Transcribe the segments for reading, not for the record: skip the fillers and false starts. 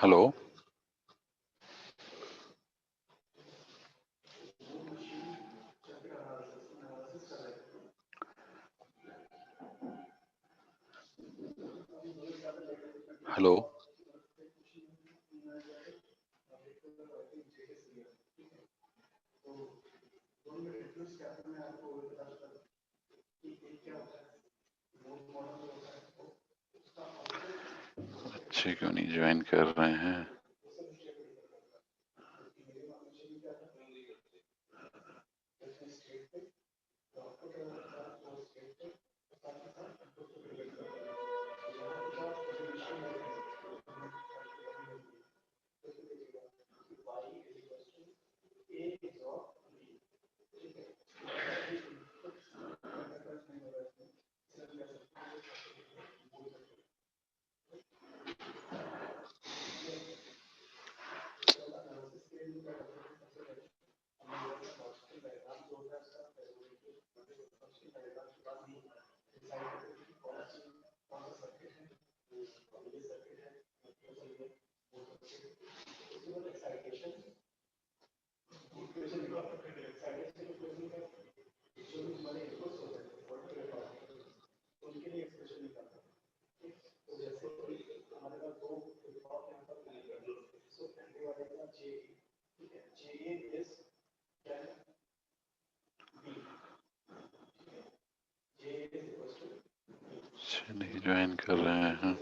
Hello. Hello. बच्चे क्यों नहीं ज्वाइन कर रहे हैं? बच्चे नहीं ज्वाइन कर रहे हैं।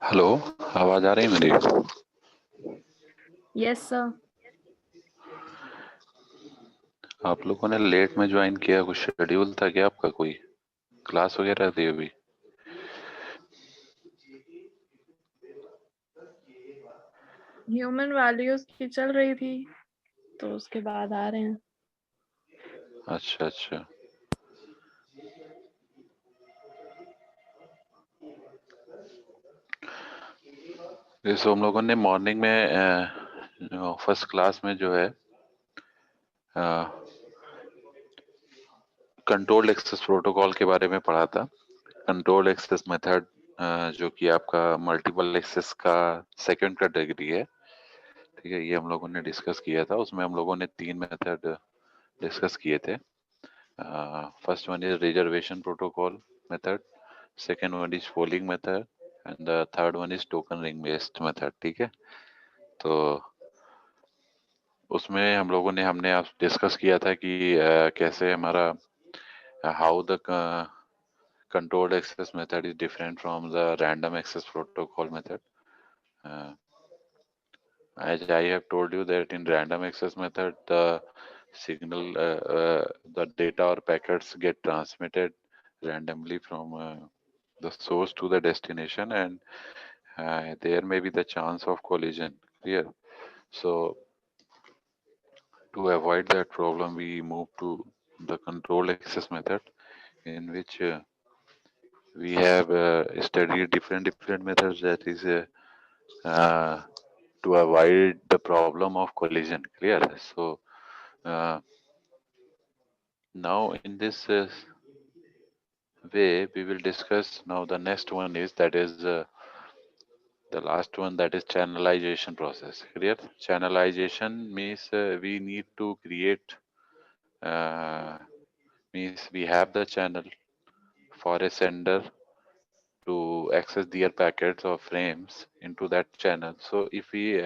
हेलो, आवाज आ रही है मेरी? Yes sir. आप लोगों ने लेट में ज्वाइन किया, कुछ शेड्यूल था क्या आपका? कोई क्लास वगैरह थी अभी? ह्यूमन वैल्यूज की चल रही थी तो उसके बाद आ रहे हैं। अच्छा अच्छा। जैसे हम लोगों ने मॉर्निंग में फर्स्ट क्लास में जो है कंट्रोल्ड एक्सेस प्रोटोकॉल के बारे में पढ़ा था। कंट्रोल्ड एक्सेस मेथड जो कि आपका मल्टीपल एक्सेस का सेकंड कैटेगरी है, ठीक है। ये हम लोगों ने डिस्कस किया था। उसमें हम लोगों ने 3 मेथड डिस्कस किए थे। First one is reservation protocol method, second one is polling method and the third one is token ring based method, ठीक है। तो उसमें हम लोगों ने हमने आप डिस्कस किया था कि कैसे हमारा how the controlled access method is different from the random access protocol method. Uh, as I have told you that in random access method, the signal, the data or packets get transmitted randomly from the source to the destination, and there may be the chance of collision. Clear? So to avoid that problem, we move to the controlled access method, in which we have studied different methods, that is uh, to avoid the problem of collision. Clear? So uh, now in this way we will discuss now the next one is, that is the last one, that is channelization process. Clear? Channelization means we need to create, uh, means we have the channel for a sender to access their packets or frames into that channel. So if we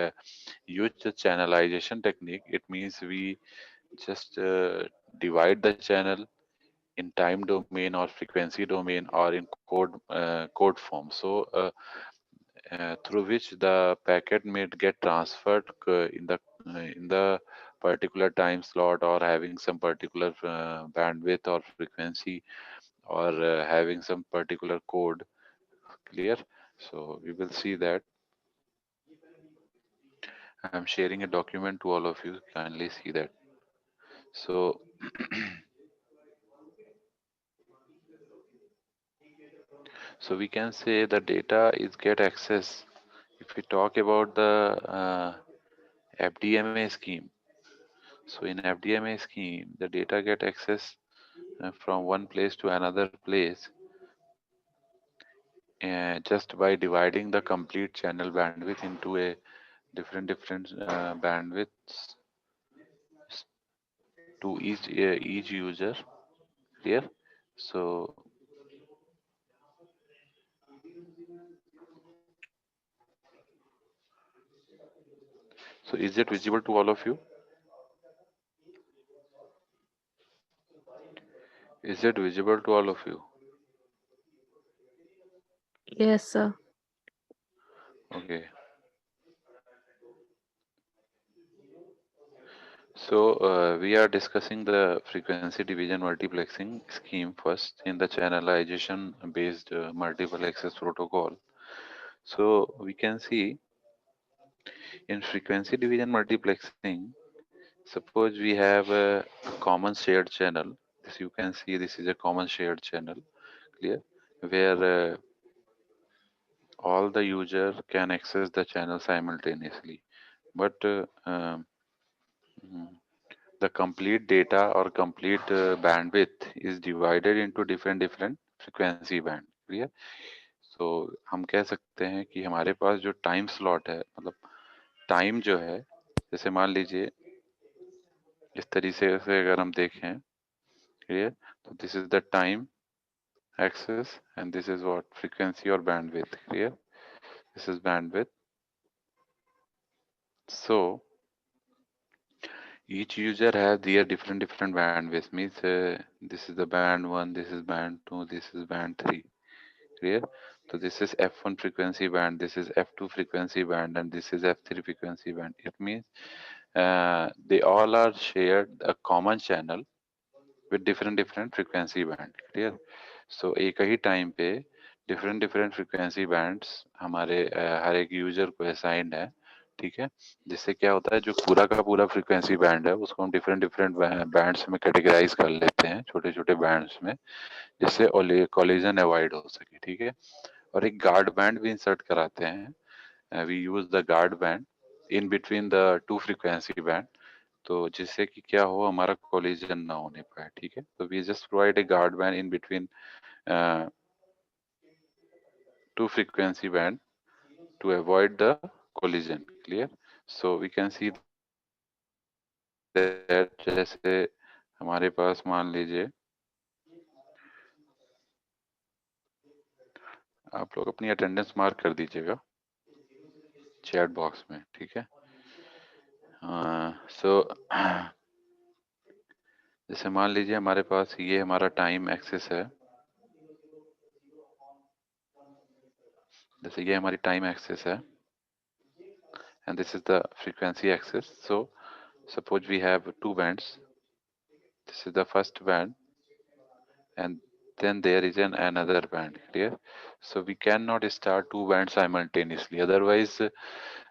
use the channelization technique, it means we just divide the channel in time domain or frequency domain or in code form. So through which the packet may get transferred in the particular time slot, or having some particular bandwidth or frequency, or having some particular code. Clear? So we will see that. I'm sharing a document to all of you. Kindly see that. So so we can say the data is get access. If we talk about the FDMA scheme, so in FDMA scheme, the data get access from one place to another place, just by dividing the complete channel bandwidth into a different bandwidths to each user. Clear? So so is it visible to all of you? Is it visible to all of you? Yes, sir. Okay. So we are discussing the frequency division multiplexing scheme first in the channelization based multiple access protocol. So we can see in frequency division multiplexing, suppose we have a common shared channel. This you can see, this is a common shared channel. Clear? Where all the user can access the channel simultaneously. But mm, the complete data or complete bandwidth is divided into different frequency band. Clear? So हम कह सकते हैं कि हमारे पास जो time slot है, मतलब time जो है, जैसे मान लीजिए इस तरीके से अगर हम देखें, क्लियर, तो this is the time axis and this is what frequency और bandwidth. Clear? This is bandwidth. So each user has their different bandwidth. Means this is the band 1, this is band 2, this is band 3. Clear? So this is F1 frequency band, this is F2 frequency band, and this is F3 frequency band. It means they all are shared a common channel with different frequency band. Clear? So एक ही time पे different frequency bands हमारे हर एक user को assigned है. ठीक है? जिससे क्या होता है, जो पूरा का पूरा फ्रीक्वेंसी बैंड है उसको हम डिफरेंट बैंड्स में कैटेगराइज कर लेते हैं, छोटे छोटे बैंड्स में, जिससे कॉलिजन अवॉइड हो सके. ठीक है? और एक गार्ड बैंड भी इंसर्ट कराते हैं. We use the guard band in between the two frequency band, तो जिससे कि क्या हो, हमारा कोलिजन ना होने पाए. ठीक है? तो we just provide a guard band in between two frequency band to avoid the collision. Clear? So we can see that जैसे हमारे पास मान लीजिए आप लोग अपनी अटेंडेंस मार्क कर दीजिएगा चैट बॉक्स में. ठीक है? सो जैसे मान लीजिए हमारे पास ये हमारा टाइम एक्सेस है, जैसे ये हमारी टाइम एक्सेस है, and this is the frequency axis. So suppose we have two bands. This is the first band, and then there is another band. Clear? So we cannot start two bands simultaneously. Otherwise,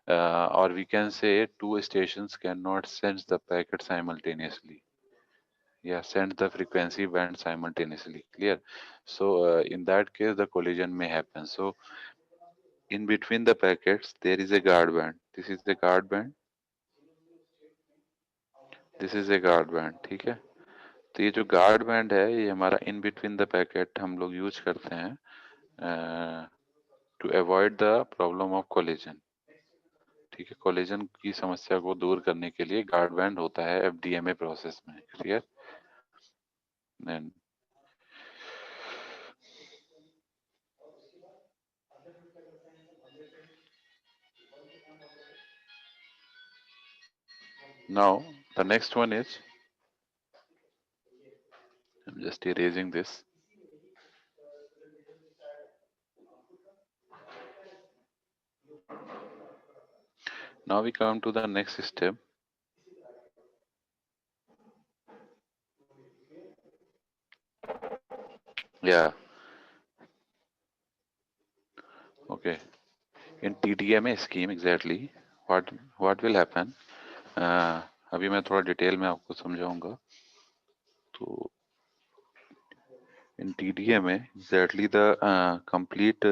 or we can say two stations cannot send the packet simultaneously. yeah, send the frequency band simultaneously. Clear? So in that case the collision may happen. So in between the packets there is a guard band. This is the guard band, this is a guard band. ठीक है? तो ये जो guard band है ये हमारा इन between the packet हम लोग यूज करते हैं to avoid the problem of collision. ठीक है, कोलिजन की समस्या को दूर करने के लिए गार्ड बैंड होता है एफडीएमए प्रोसेस में। Clear? Then now the next one is, I'm just erasing this. Now we come to the next step. Yeah, okay. In TDMA scheme exactly what will happen, अभी मैं थोड़ा detail में आपको समझाऊंगा। तो in TDMA exactly the complete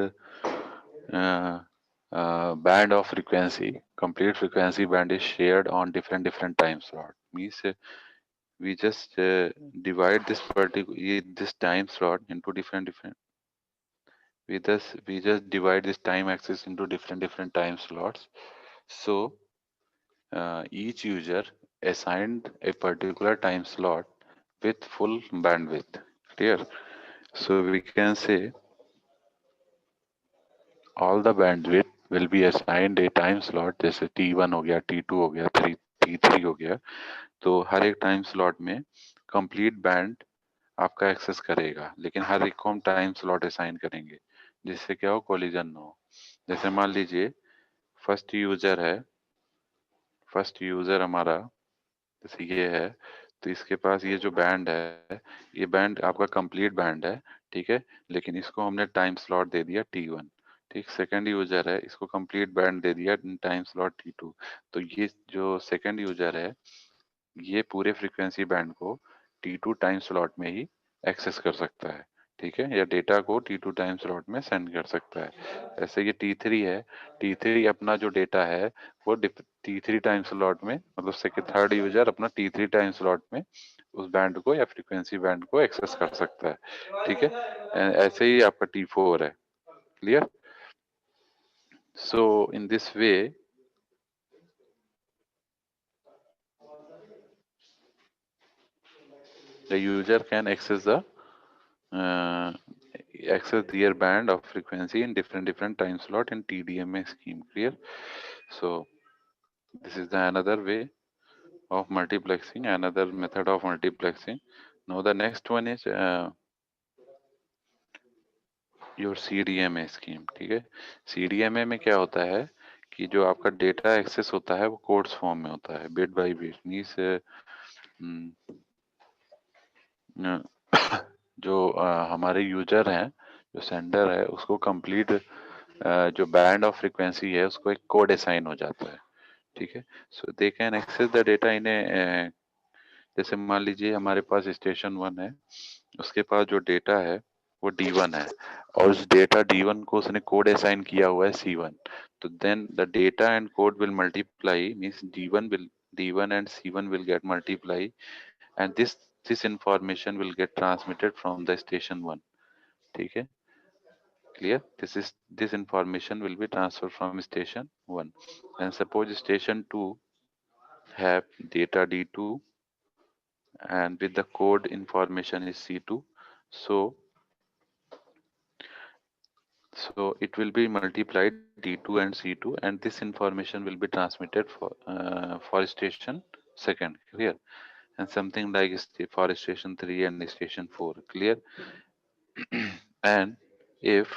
band of frequency, complete frequency band is shared on different time slot. Means we just divide this particular this time slot into different. We just divide this time axis into different time slots. So each user assigned a particular time slot with full bandwidth. Clear? So we can say all the bandwidth will be assigned a time slot, जैसे T1 हो गया, T2 हो गया, T3 हो गया। तो हर एक time slot में कंप्लीट बैंड आपका एक्सेस करेगा, लेकिन हर एक को हम टाइम स्लॉट असाइन करेंगे जिससे क्या हो, कोलिजन ना हो। जैसे मान लीजिए फर्स्ट यूजर हमारा जैसे ये है, तो इसके पास ये जो बैंड है ये बैंड आपका कंप्लीट बैंड है। ठीक है, लेकिन इसको हमने टाइम स्लॉट दे दिया T1। ठीक, सेकंड यूजर है, इसको कंप्लीट बैंड दे दिया टाइम स्लॉट T2। तो ये जो सेकंड यूजर है ये पूरे फ्रीक्वेंसी बैंड को T2 टाइम स्लॉट में ही एक्सेस कर सकता है। ठीक है, या डेटा को T2 टाइम स्लॉट में सेंड कर सकता है। ऐसे ये T3 है, T3 अपना जो डेटा है वो T3 टाइम स्लॉट में, मतलब सेकंड थर्ड यूजर अपना T3 टाइम स्लॉट में उस बैंड को या फ्रीक्वेंसी बैंड को एक्सेस कर सकता है। ठीक है, ऐसे ही आपका T4 है। Clear? So in this way the user can uh, access their band of frequency in different time slot in TDMA scheme. Clear? So this is the another way of multiplexing, another method of multiplexing. Now the next one is your CDMA scheme. ठीक है, CDMA में क्या होता है कि जो आपका data access होता है वो कोड्स फॉर्म में होता है, बिट बाय बिट। मीन्स जो हमारे यूजर हैं, जो सेंडर है, उसको कंप्लीट जो बैंड ऑफ फ्रीक्वेंसी है उसको एक कोड असाइन हो जाता है। ठीक है, so they can access the data in a, जैसे मान लीजिए हमारे पास स्टेशन 1 है, उसके पास जो डेटा है वो D1 है, और उस डेटा D1 को उसने कोड असाइन किया हुआ है C1। तो then the data and code will multiply, means D1 and C1 will get multiply, and this information will get transmitted from the station 1। ठीक है, clear? This information will be transferred from station 1, and suppose station 2 have data D2 and with the code information is C2, so it will be multiplied D2 and C2, and this information will be transmitted for station second. Clear? And something like for station 3 and station 4. Clear? And if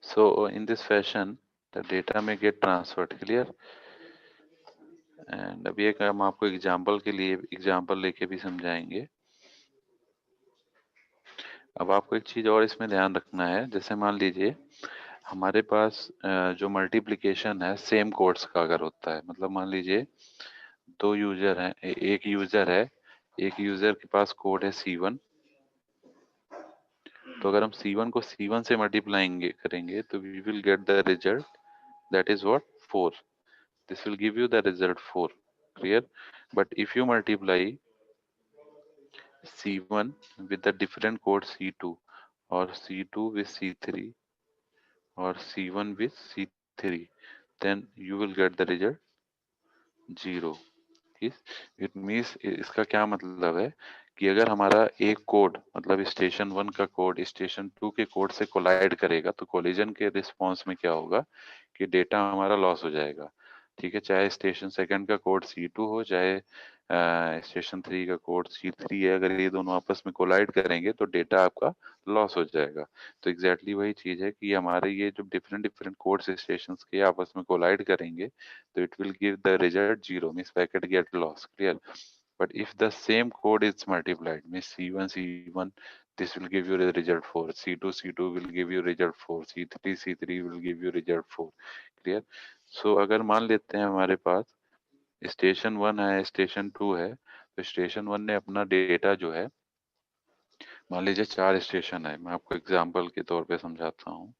so in this fashion the data may get transferred। Clear? And अभी एक हम आपको example के लिए example लेके भी समझाएंगे। अब आपको एक चीज और इसमें ध्यान रखना है, जैसे मान लीजिए हमारे पास जो मल्टीप्लिकेशन है सेम कोड्स का अगर होता है, मतलब मान लीजिए दो यूजर हैं, एक यूजर है, एक यूजर के पास कोड है C1, तो अगर हम C1 को C1 से मल्टीप्लाइंग करेंगे तो we will get the result that is what 4. This will give you the result 4. Clear? But if you multiply C1 with the different code C2 or C2 with C3 or C1 with C3, then you will get the result 0. It means इसका क्या मतलब है कि अगर हमारा एक code मतलब station 1 का कोड स्टेशन 2 के कोड से कोलाइड करेगा तो कोलिजन के रिस्पॉन्स में क्या होगा कि डेटा हमारा लॉस हो जाएगा। ठीक है, चाहे स्टेशन सेकंड का कोड C2 हो, चाहे स्टेशन 3 का कोड C3 है, अगर ये दोनों आपस में कोलाइड करेंगे तो डेटा आपका लॉस हो जाएगा। तो एग्जैक्टली वही चीज है कि हमारे ये जो डिफरेंट डिफरेंट कोड स्टेशन के आपस में कोलाइड करेंगे तो it will give the result 0, means packet get lost. Clear? But if the same code is multiplied, means C1, this will give you the result 4, C2 will give you result 4, C3 will give you result 4. Clear? So अगर मान लेते हैं हमारे पास station 1 है, station 2 है, तो station 1 ने अपना डेटा जो है, मान लीजिए 4 स्टेशन है, मैं आपको एग्जांपल के तौर पे समझाता हूँ।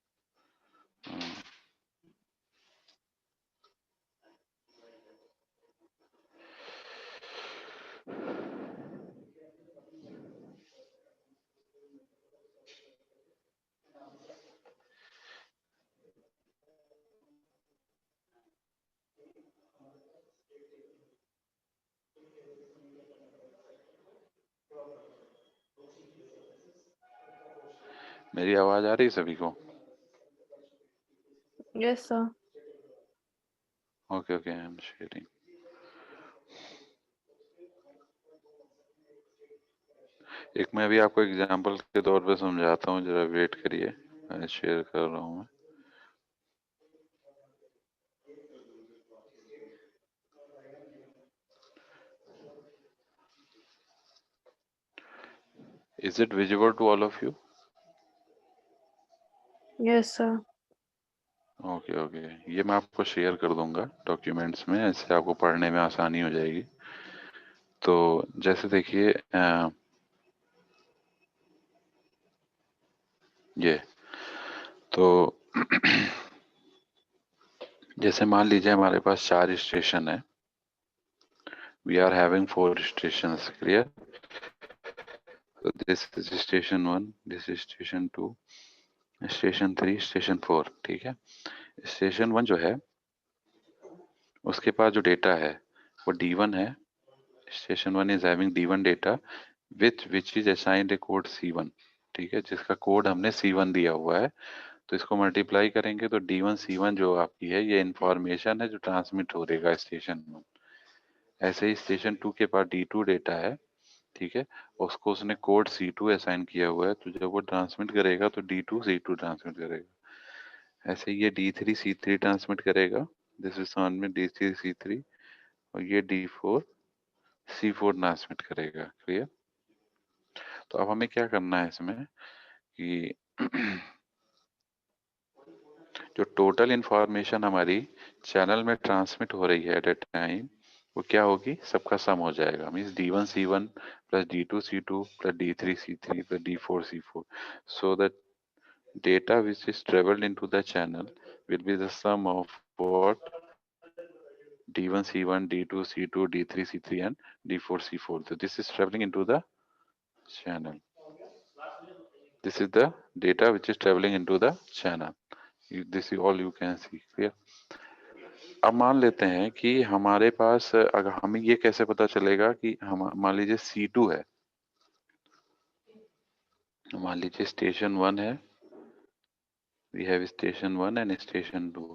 मेरी आवाज आ रही है सभी को? Yes, sir. Okay, I am sharing. एक मैं अभी आपको एग्जांपल के तौर पे समझाता हूँ, जरा वेट करिए, मैं शेयर कर रहा हूँ मैं। Is it visible to all of you? Yes, sir. Okay, ये मैं आपको शेयर कर दूंगा डॉक्यूमेंट्स में, ऐसे आपको पढ़ने में आसानी हो जाएगी। तो जैसे देखिए ये तो जैसे मान लीजिए हमारे पास 4 स्टेशन है, we are having 4 station. Clear? तो this is station 1, this is station 2, station 3, station 4। ठीक है, स्टेशन 1 जो है उसके पास जो डेटा है वो D1 है। Station 1 is having D1 data with which is assigned A code C1। ठीक है, जिसका कोड हमने C1 दिया हुआ है, तो इसको मल्टीप्लाई करेंगे तो D1 C1 जो आपकी है ये इंफॉर्मेशन है जो ट्रांसमिट हो रहेगा स्टेशन 1। ऐसे ही स्टेशन 2 के पास D2 डेटा है। ठीक है, उसको उसने कोड C2 असाइन किया हुआ है, तो जब वो ट्रांसमिट करेगा तो D2 C2 ट्रांसमिट करेगा। ऐसे ही ये D3 C3 ट्रांसमिट करेगा, दिस इज ऑन में D3 C3, और ये D4 C4 ट्रांसमिट करेगा। क्लियर? तो अब हमें क्या करना है इसमें कि जो टोटल इंफॉर्मेशन हमारी चैनल में ट्रांसमिट हो रही है एट ए टाइम, वो क्या होगी, सबका सम हो जाएगा। Means D1 C1 plus D2 C2 plus D3 C3 plus D4 C4। So that data which is traveled into the channel will be the sum of what D1 C1 D2 C2 D3 C3 and D4 C4. So this is traveling into the channel. This is the data which is traveling into the channel. This is all you can see. Clear? अब मान लेते हैं कि हमारे पास, अगर हमें ये कैसे पता चलेगा कि हम, मान लीजिए C2 है, मान लीजिए स्टेशन 1 है, we have station 1 and station 2।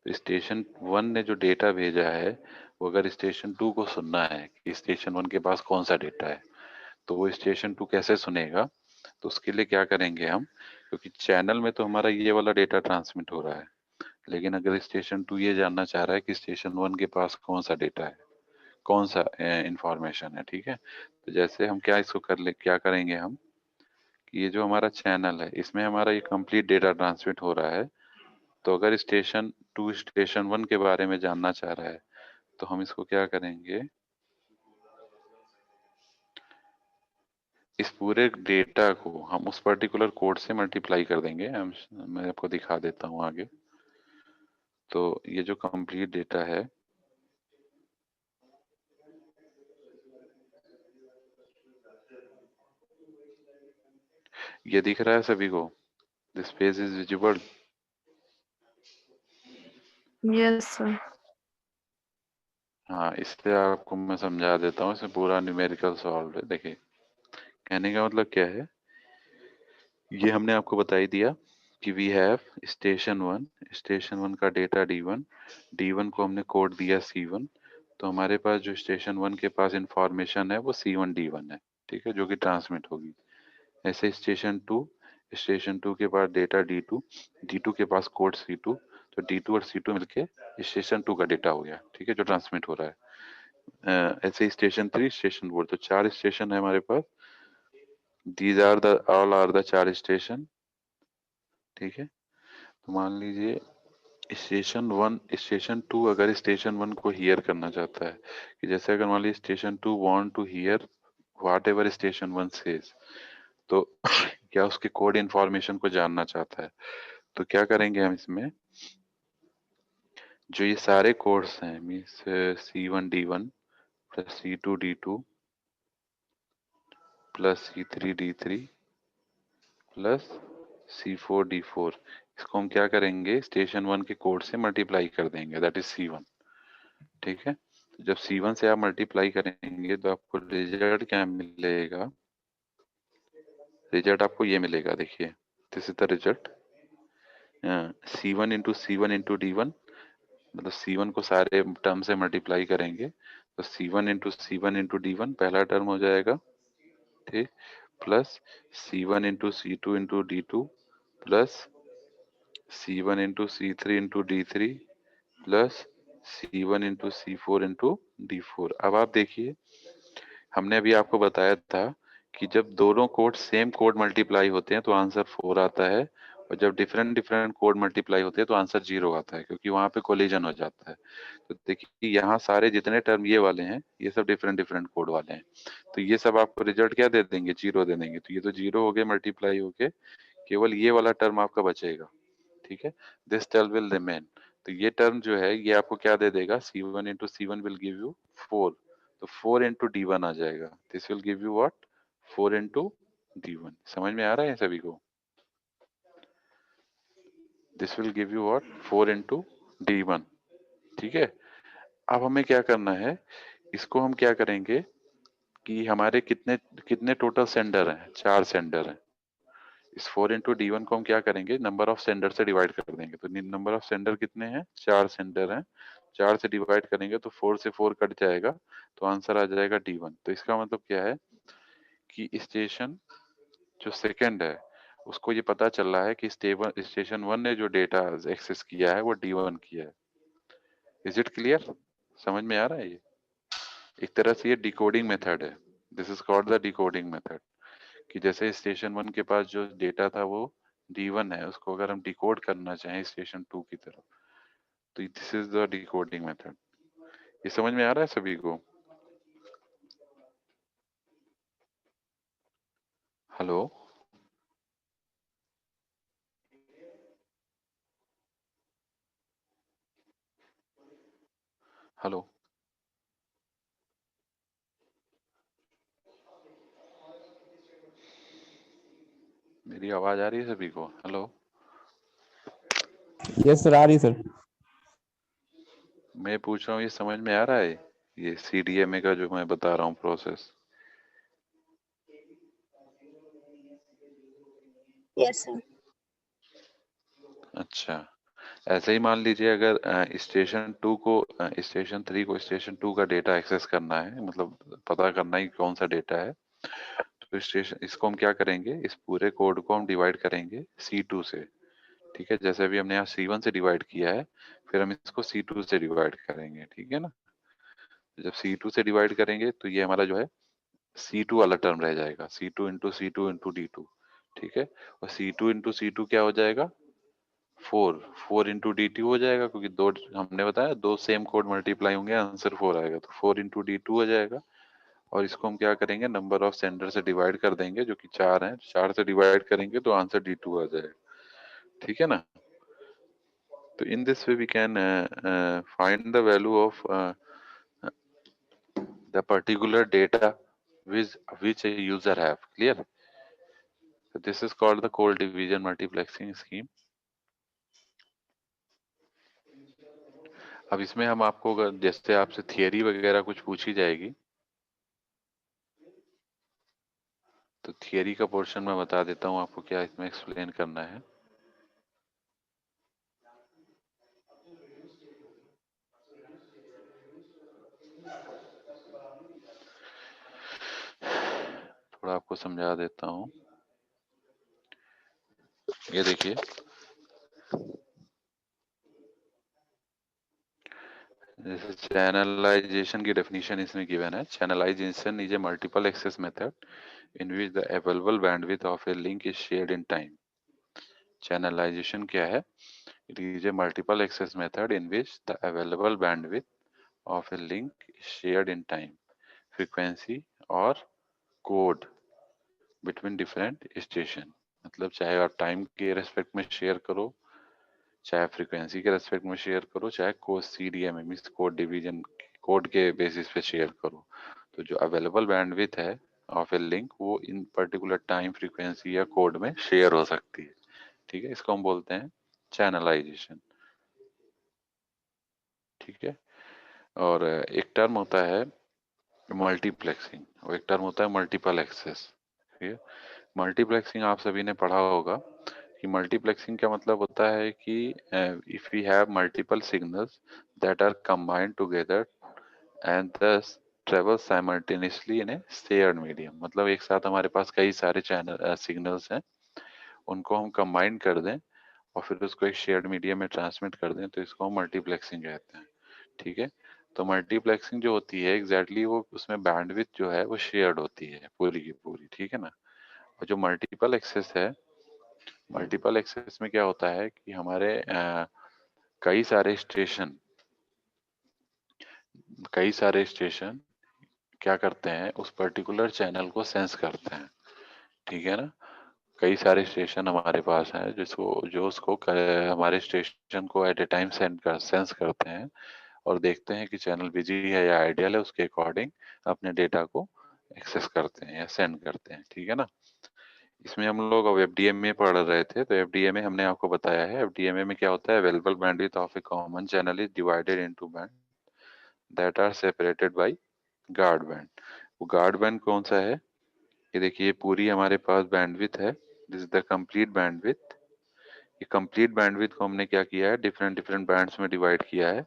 तो स्टेशन 1 ने जो डेटा भेजा है वो अगर स्टेशन 2 को सुनना है कि स्टेशन 1 के पास कौन सा डेटा है, तो वो स्टेशन 2 कैसे सुनेगा? तो उसके लिए क्या करेंगे हम, क्योंकि चैनल में तो हमारा ये वाला डेटा ट्रांसमिट हो रहा है, लेकिन अगर स्टेशन 2 ये जानना चाह रहा है कि स्टेशन 1 के पास कौन सा डेटा है, कौन सा इंफॉर्मेशन है। ठीक है, तो जैसे हम क्या इसको कर ले, क्या करेंगे हम ये जो हमारा चैनल है इसमें हमारा ये कंप्लीट डेटा ट्रांसमिट हो रहा है। तो अगर स्टेशन 2 स्टेशन 1 के बारे में जानना चाह रहा है तो हम इसको क्या करेंगे, इस पूरे डेटा को हम उस पर्टिकुलर कोड से मल्टीप्लाई कर देंगे। मैं आपको दिखा देता हूँ आगे। तो ये जो कंप्लीट डेटा है, ये दिख रहा है सभी को? This page is visible? Yes sir. हाँ, इसलिए आपको मैं समझा देता हूँ। इसमें पूरा न्यूमेरिकल सॉल्व है। देखिए, कहने का मतलब क्या है, ये हमने आपको बता ही दिया कि वी हैव स्टेशन 1 का डेटा D1 को हमने कोड दिया C1। तो हमारे पास जो स्टेशन 1 के पास इंफॉर्मेशन है वो C1 D1 है, ठीक है, जो कि ट्रांसमिट होगी। ऐसे स्टेशन 2 के पास डेटा D2 के पास कोड C2। तो D2 और C2 मिलके स्टेशन 2 का डेटा हो गया, ठीक है, जो ट्रांसमिट हो रहा है। ऐसे स्टेशन 3 स्टेशन 4, तो 4 स्टेशन है हमारे पास। These are the all are the 4 station, ठीक है। तो मान लीजिए स्टेशन 2 अगर स्टेशन 1 को हियर करना चाहता है, कि जैसे अगर मान लीजिए station 2 want to hear whatever station 1 says, तो क्या उसके कोड इंफॉर्मेशन को जानना चाहता है, तो क्या करेंगे हम इसमें, जो ये सारे कोड्स हैं means C1 D1 plus C2 D2 plus C3 D3 plus C4 D4, इसको हम क्या करेंगे, स्टेशन 1 के कोड से मल्टीप्लाई कर देंगे, दैट इज C1, ठीक है। तो जब C1 से आप मल्टीप्लाई करेंगे तो आपको रिजल्ट क्या मिलेगा, रिजल्ट आपको ये मिलेगा, देखिए, this is the result. C1 into D1 मतलब C1 को सारे टर्म से मल्टीप्लाई करेंगे, तो C1 इंटू पहला टर्म हो जाएगा, ठीक, plus C1 into D2 plus C1 into D3 plus C1 into D4। अब आप देखिए, हमने अभी आपको बताया था कि जब दोनों कोड सेम कोड मल्टीप्लाई होते हैं तो आंसर 4 आता है, और जब डिफरेंट डिफरेंट कोड मल्टीप्लाई होते हैं तो आंसर 0 आता है, क्योंकि वहां पे कोलिजन हो जाता है। तो देखिए यहाँ सारे जितने टर्म ये वाले हैं ये सब डिफरेंट डिफरेंट कोड वाले हैं, तो ये सब आपको रिजल्ट क्या दे देंगे, 0 दे देंगे। तो ये तो 0 हो गए मल्टीप्लाई होके, केवल ये वाला टर्म आपका बचेगा, ठीक है, दिस टर्म विल रिमेन। तो ये टर्म जो है ये आपको क्या दे देगा, C1 विल गिव यू 4। तो 4 इंटू D1 आ जाएगा, this will give you what, 4 into D1। समझ में आ रहा है सभी को? This will give you what, 4 into D1, ठीक है। अब हमें क्या करना है, इसको हम क्या करेंगे कि हमारे कितने कितने टोटल सेंडर हैं, 4 सेंडर हैं। इस 4 इंटू D1 को हम क्या करेंगे, नंबर ऑफ सेंडर से डिवाइड कर देंगे। तो नंबर ऑफ सेंडर कितने हैं, 4 सेंडर हैं। 4 से डिवाइड करेंगे तो 4 से 4 कट जाएगा, तो आंसर आ जाएगा D1। तो इसका मतलब क्या है कि स्टेशन जो सेकंड है उसको ये पता चल रहा है कि स्टेशन 1 ने जो डेटा एक्सेस किया है वो D1 किया है। Is it clear? समझ में आ रहा है ये? एक तरह से ये डिकोडिंग मेथड है, this is called the decoding method. कि जैसे स्टेशन 1 के पास जो डेटा था वो D1 है, उसको अगर हम डिकोड करना चाहें स्टेशन 2 की तरफ, तो this is the decoding method. ये समझ में आ रहा है सभी को? हेलो, हेलो, मेरी आवाज आ रही है सभी को? हेलो, यस सर, आ रही सर। मैं पूछ रहा हूँ ये समझ में आ रहा है, ये CDMA का जो मैं बता रहा हूँ प्रोसेस? Yes sir. अच्छा, ऐसे ही मान लीजिए अगर स्टेशन 3 को स्टेशन 2 का डेटा एक्सेस करना है, मतलब पता करना है कि कौन सा डेटा है, तो इसको हम क्या करेंगे, इस पूरे कोड को हम डिवाइड करेंगे C2 से, ठीक है। जैसे अभी हमने यहाँ C1 से डिवाइड किया है, फिर हम इसको C2 से डिवाइड करेंगे, ठीक है ना। तो जब C2 से डिवाइड करेंगे तो ये हमारा जो है C2 वाला टर्म रह जाएगा, C2 इंटू D2, ठीक है। और C2 इंटू C2 क्या हो जाएगा, 4 इंटू dt हो जाएगा, क्योंकि दो हमने बताया दो सेम कोड मल्टीप्लाई होंगे आंसर 4 आएगा, तो 4 इंटू D2 हो जाएगा। और इसको हम क्या करेंगे, नंबर ऑफ सेंडर से डिवाइड कर देंगे, जो कि 4 है, 4 से डिवाइड करेंगे तो आंसर D2 आ जाएगा। ठीक है ना। तो in this way we can find the value of the particular data which a user have. Clear? So this is called the code division multiplexing scheme. अब इसमें हम आपको जैसे आपसे थियरी वगैरह कुछ पूछी जाएगी, तो थियरी का पोर्शन मैं बता देता हूँ आपको क्या इसमें एक्सप्लेन करना है। थोड़ा आपको समझा देता हूँ। ये देखिए, जैसे चैनलाइजेशन की डेफिनेशन इसमें गिवन है। Channelization is a multiple access method in which the available bandwidth of a link is shared in time. Channelization क्या है? It is a multiple access method in which the available bandwidth of a link is shared in time, frequency और code between different station। मतलब चाहे आप time के respect में share करो, चाहे फ्रीक्वेंसी के रेस्पेक्ट में शेयर करो, चाहे code CDM means code division code के बेसिस पे शेयर करो, तो जो अवेलेबल बैंडविड्थ है ऑफ ए लिंक वो इन पर्टिकुलर टाइम, फ्रीक्वेंसी या कोड में शेयर हो सकती है। ठीक है, इसको हम बोलते हैं चैनलाइजेशन। ठीक है। और एक टर्म होता है मल्टीप्लेक्सिंग, और एक टर्म होता है मल्टीपल एक्सेस। ठीक है। मल्टीप्लेक्सिंग आप सभी ने पढ़ा होगा कि मल्टीप्लेक्सिंग क्या मतलब होता है कि if we have multiple signals that are combined together and thus travel simultaneously in a shared medium. मतलब एक साथ हमारे पास कई सारे चैनल सिग्नल्स हैं, उनको हम कंबाइन कर दें और फिर उसको एक शेयर्ड मीडियम में ट्रांसमिट कर दें, तो इसको हम मल्टीप्लेक्सिंग कहते हैं। ठीक है। तो मल्टीप्लेक्सिंग जो होती है एग्जैक्टली वो उसमें बैंडविड्थ जो है वो शेयर्ड होती है पूरी की पूरी। ठीक है ना। और जो मल्टीपल एक्सेस है, मल्टीपल एक्सेस में क्या होता है कि हमारे कई सारे स्टेशन क्या करते हैं, उस पर्टिकुलर चैनल को सेंस करते हैं। ठीक है ना। कई सारे स्टेशन हमारे पास हैं जिसको जो उसको हमारे स्टेशन को एट ए टाइम सेंस करते हैं और देखते हैं कि चैनल बिजी है या आइडियल है, उसके अकॉर्डिंग अपने डेटा को एक्सेस करते हैं या सेंड करते हैं। ठीक है ना। इसमें हम लोग अब FDMA पढ़ रहे थे, तो FDMA हमने आपको बताया है। FDMA में क्या होता है, available bandwidth of a common channel is divided into band that are separated by guard band. वो गार्ड बैंड कौन सा है, ये देखिए पूरी हमारे पास बैंडविड्थ है, this is the complete bandwidth. ये कंप्लीट बैंडविड्थ को हमने क्या किया है, डिफरेंट डिफरेंट बैंड्स में डिवाइड किया है।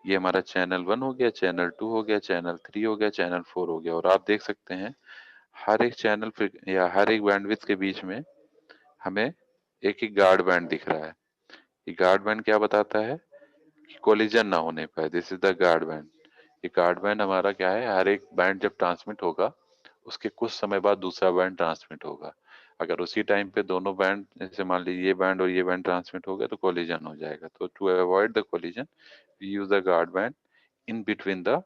ये हमारा चैनल 1 हो गया, चैनल 2 हो गया, चैनल 3 हो गया, चैनल 4 हो गया। और आप देख सकते हैं हर एक चैनल या हर एक बैंडविड्थ के बीच में हमें एक एक गार्ड बैंड दिख रहा है। ये गार्ड बैंड क्या बताता है कि कोलिजन ना होने पाए, this is the guard band. ये गार्ड बैंड हमारा क्या है, हर एक बैंड जब ट्रांसमिट होगा उसके कुछ समय बाद दूसरा बैंड ट्रांसमिट होगा। अगर उसी टाइम पे दोनों बैंड, जैसे मान लीजिए ये बैंड और ये बैंड ट्रांसमिट हो गया तो कोलिजन हो जाएगा। तो to avoid the collision we use the guard band in between the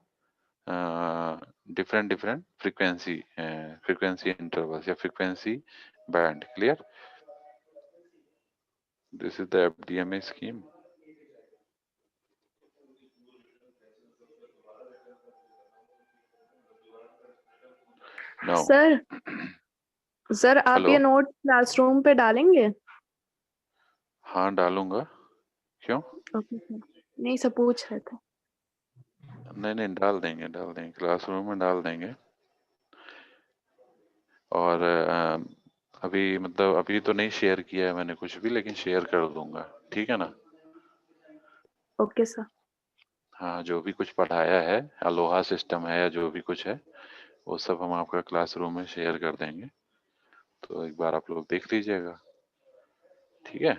different different frequency intervals या frequency band. Clear? This is the FDMA scheme. Now sir sir आप हेलो। ये note classroom पे डालेंगे? हाँ डालूंगा, क्यों? ओके सर, नहीं सब पूछ रहे थे। नहीं नहीं, डाल देंगे क्लासरूम में डाल देंगे। और अभी मतलब अभी तो नहीं शेयर किया है मैंने कुछ भी, लेकिन शेयर कर दूंगा। ठीक है ना। Okay sir. हाँ, जो भी कुछ पढ़ाया है, अलोहा सिस्टम है या जो भी कुछ है, वो सब हम आपका क्लासरूम में शेयर कर देंगे, तो एक बार आप लोग देख लीजिएगा। ठीक है।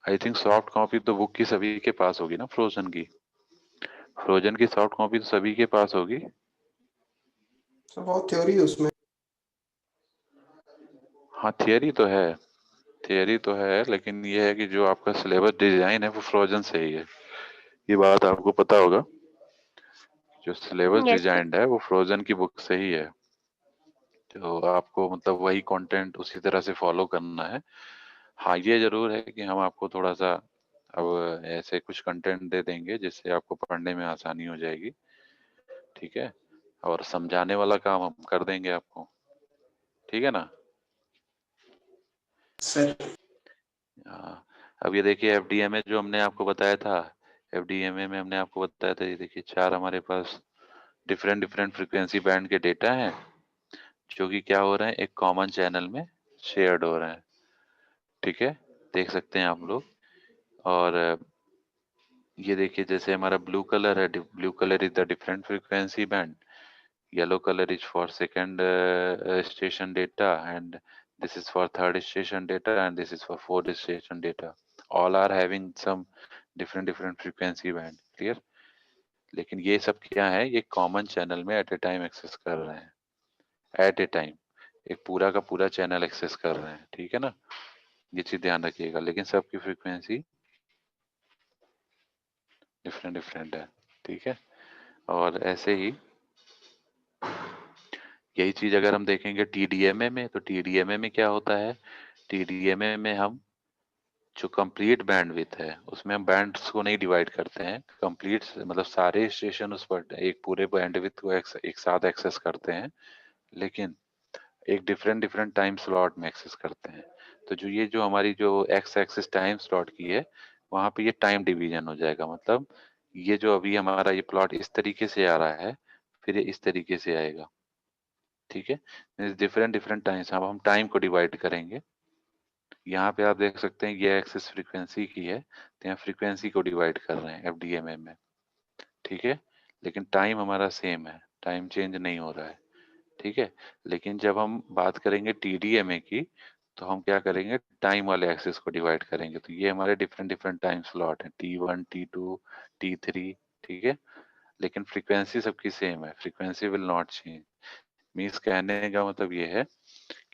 आई थिंक सॉफ्ट कॉपी तो बुक की सभी के पास होगी ना, फ्रोजन की। फ्रोजन की सॉफ्ट कॉपी तो सभी के पास होगी। तो बहुत थ्योरी है उसमें। हाँ थियरी तो है, लेकिन ये है कि जो आपका सिलेबस डिजाइन है वो फ्रोजन से ही है, ये बात आपको पता होगा। जो सिलेबस यस सर। डिजाइंड है वो फ्रोजन की बुक से ही है, तो आपको मतलब वही कंटेंट उसी तरह से फॉलो करना है। हाँ ये जरूर है कि हम आपको थोड़ा सा अब ऐसे कुछ कंटेंट दे देंगे जिससे आपको पढ़ने में आसानी हो जाएगी, ठीक है, और समझाने वाला काम हम कर देंगे आपको, ठीक है ना। सर हाँ, अब ये देखिए एफडीएमए जो हमने आपको बताया था, एफडीएमए में हमने आपको बताया था, ये देखिए 4 हमारे पास डिफरेंट डिफरेंट फ्रीक्वेंसी बैंड के डेटा हैं जो कि क्या हो रहे हैं, एक कॉमन चैनल में शेयर्ड हो रहे हैं, ठीक है, देख सकते हैं आप लोग। और ये देखिए जैसे हमारा ब्लू कलर है, blue colour is the different frequency band, yellow color is for second station data, and this is for third station data, and this is for fourth station data. All are having some different different frequency band, clear। लेकिन ये सब क्या है, ये common channel में eight ए time access कर रहे हैं, एट ए टाइम एक पूरा का पूरा चैनल एक्सेस कर रहे हैं, ठीक है ना, ये चीज ध्यान रखिएगा। लेकिन सबकी फ्रीक्वेंसी डिफरेंट डिफरेंट है, ठीक है। और ऐसे ही यही चीज अगर हम देखेंगे टीडीएमए में, तो टीडीएमए में क्या होता है, टीडीएमए में हम जो कंप्लीट बैंडविड्थ है उसमें हम बैंड्स को नहीं डिवाइड करते हैं, कंप्लीट मतलब सारे स्टेशन उस पर एक पूरे बैंडविड्थ को एक साथ एक्सेस करते हैं, लेकिन एक डिफरेंट डिफरेंट टाइम स्लॉट में एक्सेस करते हैं। तो जो ये जो हमारी जो एक्स एक्सिस टाइम स्लॉट की है, वहां पे ये टाइम डिवीजन हो जाएगा, मतलब ये जो अभी हमारा ये प्लॉट इस तरीके से आ रहा है, फिर ये इस तरीके से आएगा, ठीक है। डिफरेंट डिफरेंट टाइम्स, अब हम टाइम को डिवाइड करेंगे। यहाँ पे आप देख सकते हैं ये एक्सिस फ्रीक्वेंसी की है, तो यहाँ फ्रीक्वेंसी को डिवाइड कर रहे हैं एफडीएमए में, ठीक है, लेकिन टाइम हमारा सेम है, टाइम चेंज नहीं हो रहा है, ठीक है। लेकिन जब हम बात करेंगे टीडीएमए की, तो हम क्या करेंगे, टाइम वाले एक्सिस को डिवाइड करेंगे, तो ये हमारे डिफरेंट डिफरेंट टाइम स्लॉट है, T1 T2 T3, ठीक है, लेकिन फ्रीक्वेंसी सबकी सेम है, frequency will not change. Means कहने का मतलब ये है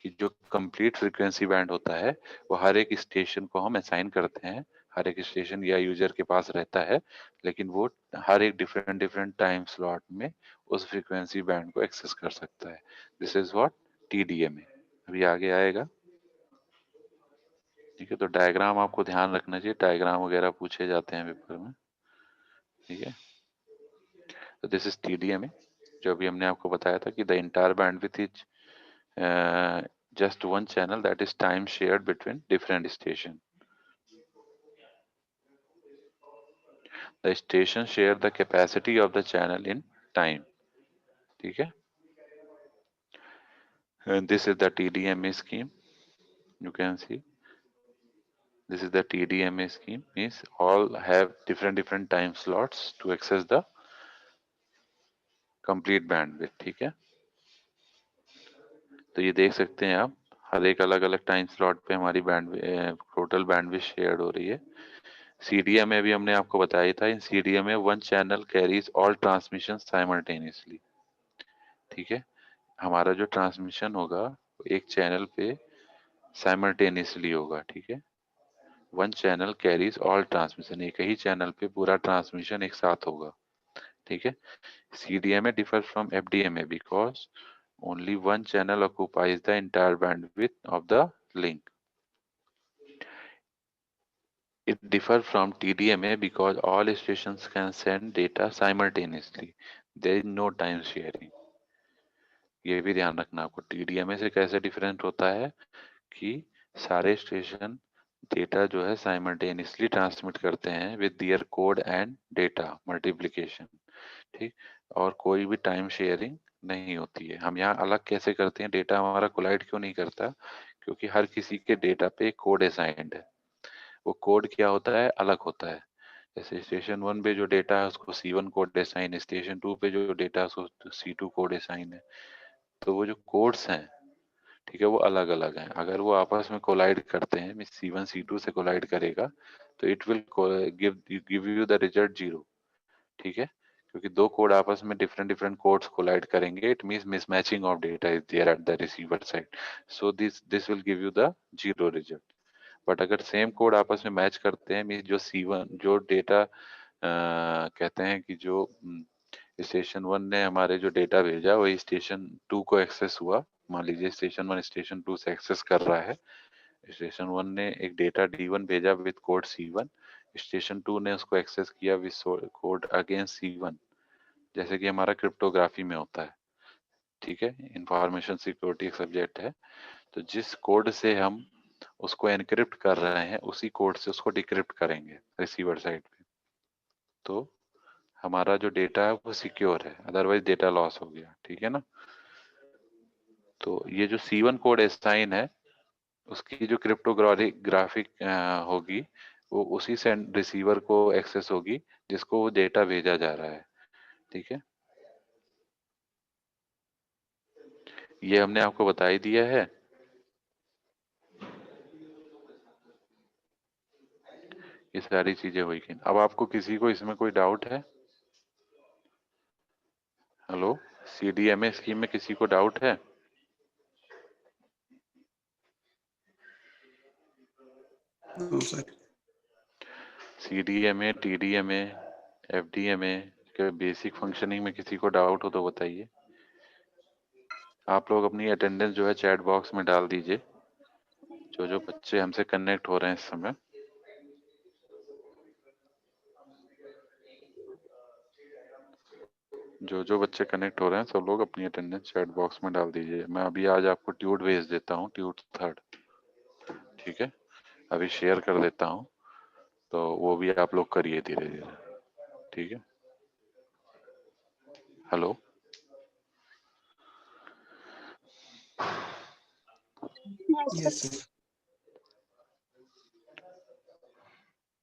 कि जो कंप्लीट फ्रीक्वेंसी बैंड होता है वो हर एक स्टेशन को हम असाइन करते हैं, हर एक स्टेशन या यूजर के पास रहता है, लेकिन वो हर एक डिफरेंट डिफरेंट टाइम स्लॉट में उस फ्रीक्वेंसी बैंड को एक्सेस कर सकता है। This is what TDMA. अभी आगे आएगा, ठीक है। तो डायग्राम आपको ध्यान रखना चाहिए, डायग्राम वगैरह पूछे जाते हैं पेपर में, ठीक है। तो दिस इज टीडीएमए, जो अभी हमने आपको बताया था कि the entire bandwidth is just one channel, that is time shared between different station. The station share the capacity of the channel in time, ठीक है। And this is the TDMA scheme, you can see this is the TDMA scheme, means all have different different time slots to access the complete bandwidth, ठीक है। तो ये देख सकते हैं आप, हर एक अलग अलग टाइम स्लॉट पे हमारी टोटल बैंडविड्थ शेयर हो रही है। सीडीएम में भी हमने आपको बताया था, इन सीडीएम में one channel carries all transmission simultaneously, ठीक है। हमारा जो ट्रांसमिशन होगा वो एक चैनल पे साइमल्टेनियसली होगा, ठीक है। One channel carries all transmission, एक ही चैनल पे पूरा ट्रांसमिशन एक साथ होगा, ठीक है। CDMA differs from FDMA because only one channel occupies the entire bandwidth of the link. It differs from TDMA because all stations can send data simultaneously. There is no time sharing. ये भी ध्यान रखना आपको, TDMA से कैसे different होता है कि सारे स्टेशन डेटा जो है साइमल्टेनियसली ट्रांसमिट करते हैं with their code and data multiplication, ठीक, और कोई भी टाइम शेयरिंग नहीं होती है। हम यहाँ अलग कैसे करते हैं, डेटा हमारा कोलाइड क्यों नहीं करता, क्योंकि हर किसी के डेटा पे कोड असाइंड है, वो कोड क्या होता है, अलग होता है। जैसे स्टेशन 1 पे जो डेटा है उसको C1 कोड असाइन है, स्टेशन 2 पे जो डेटा है उसको C2 कोड असाइन है, तो वो जो कोड्स हैं, ठीक है, वो अलग अलग हैं। अगर वो आपस में कोलाइड करते हैं, मीन C1 C2 से कोलाइड करेगा, तो इट विल गिव गिव यू द रिजल्ट 0, ठीक है, क्योंकि दो कोड आपस में डिफरेंट डिफरेंट कोड्स कोलाइड करेंगे, it means mismatching of data is there at the receiver side, so this will give you the zero result. But अगर सेम कोड आपस में मैच करते हैं, मींस जो C1 जो डेटा कहते हैं कि जो स्टेशन 1 ने हमारे जो डेटा भेजा वही स्टेशन 2 को एक्सेस हुआ। मान लीजिए स्टेशन 1 स्टेशन 2 से एक्सेस कर रहा है, स्टेशन 1 ने एक डेटा D1 भेजा विद कोड C1, स्टेशन 2 ने उसको एक्सेस किया विद कोड अगेंस्ट C1, जैसे कि हमारा क्रिप्टोग्राफी में होता है। ठीक है, इंफॉर्मेशन सिक्योरिटी एक सब्जेक्ट है, तो जिस कोड से हम उसको एनक्रिप्ट कर रहे हैं उसी कोड से उसको डिक्रिप्ट करेंगे रिसीवर साइड पे, तो हमारा जो डेटा है वो सिक्योर है, अदरवाइज डेटा लॉस हो गया। ठीक है ना। तो ये जो C1 कोड साइन है उसकी जो क्रिप्टोग्राफिक होगी वो उसी से रिसीवर को एक्सेस होगी जिसको वो डेटा भेजा जा रहा है। ठीक है, ये हमने आपको बता ही दिया है। ये सारी चीजें हुई। अब आपको किसी को इसमें कोई डाउट है? हेलो, CDMA स्कीम में किसी को डाउट है? No sir. CDMA, TDMA, FDMA के बेसिक फंक्शनिंग में किसी को डाउट हो तो बताइए। आप लोग अपनी अटेंडेंस जो है चैट बॉक्स में डाल दीजिए, जो जो बच्चे हमसे कनेक्ट हो रहे हैं इस समय। जो जो बच्चे कनेक्ट हो रहे हैं सब लोग अपनी अटेंडेंस चैट बॉक्स में डाल दीजिए। मैं अभी आज आपको ट्यूट भेज देता हूँ, ट्यूट 3rd। ठीक है, अभी शेयर कर देता हूँ, तो वो भी आप लोग करिए धीरे धीरे। ठीक है। Hello, yes sir.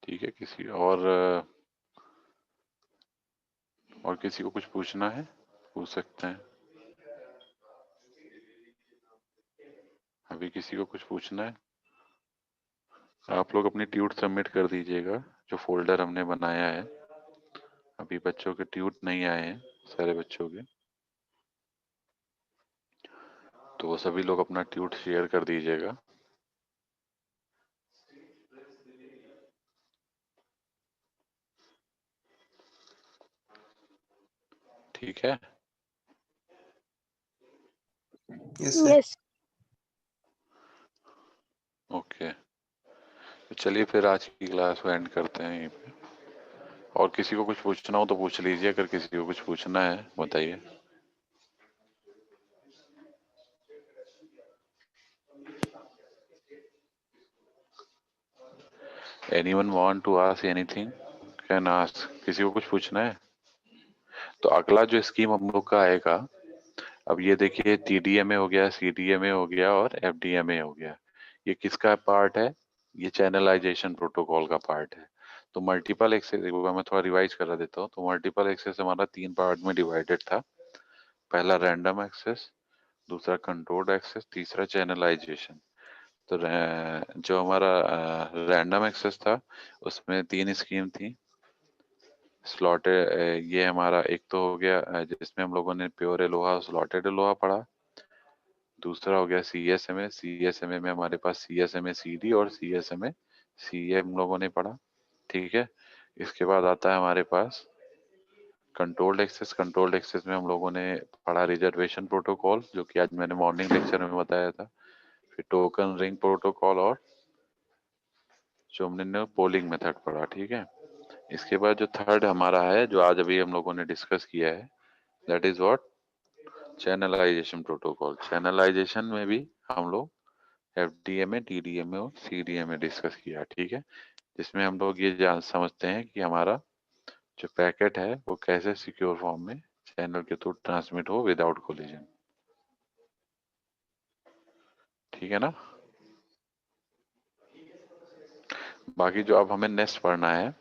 ठीक है। किसी और किसी को कुछ पूछना है पूछ सकते हैं। अभी किसी को कुछ पूछना है? आप लोग अपनी ट्यूट सबमिट कर दीजिएगा, जो फोल्डर हमने बनाया है। अभी बच्चों के ट्यूट नहीं आए हैं सारे बच्चों के, तो वो सभी लोग अपना ट्यूट शेयर कर दीजिएगा। ठीक है। Yes sir. ओके, तो चलिए फिर आज की क्लास को एंड करते हैं यहीं पे। और किसी को कुछ पूछना हो तो पूछ लीजिए, अगर किसी को कुछ पूछना है बताइए। Anyone want to ask anything? Can ask. किसी को कुछ पूछना है? तो अगला जो स्कीम हम लोग का आएगा, अब ये देखिए TDMA हो गया, CDMA हो गया और FDMA हो गया। ये किसका पार्ट है? ये चैनलाइजेशन प्रोटोकॉल का पार्ट है। तो मल्टीपल एक्सेस, मैं थोड़ा रिवाइज करा देता हूँ। तो मल्टीपल एक्सेस हमारा 3 पार्ट में डिवाइडेड था। पहला रैंडम एक्सेस, दूसरा कंट्रोल्ड एक्सेस, तीसरा चैनलाइजेशन। तो जो हमारा रैंडम एक्सेस था उसमें 3 स्कीम थी। स्लॉटेड, ये हमारा एक तो हो गया जिसमें हम लोगों ने प्योर एलोहा स्लॉटेड एलोहा पढ़ा। दूसरा हो गया CSMA में हमारे पास CSMA CD और CSMA CA हम लोगों ने पढ़ा। ठीक है, इसके बाद आता है हमारे पास कंट्रोल्ड एक्सेस। कंट्रोल्ड एक्सेस में हम लोगों ने पढ़ा रिजर्वेशन प्रोटोकॉल, जो कि आज मैंने मॉर्निंग लेक्चर में बताया था। फिर टोकन रिंग प्रोटोकॉल और जो हमने पोलिंग मेथड पढ़ा। ठीक है, इसके बाद जो 3rd हमारा है, जो आज अभी हम लोगों ने डिस्कस किया है, that is what? Channelisation protocol. Channelisation में भी हम लोग FDMA, TDMA और CDMA डिस्कस किया। ठीक है, जिसमें हम लोग ये जान समझते हैं कि हमारा जो पैकेट है वो कैसे सिक्योर फॉर्म में चैनल के थ्रू ट्रांसमिट हो विदाउट कोलिजन। ठीक है ना। बाकी जो अब हमें नेक्स्ट पढ़ना है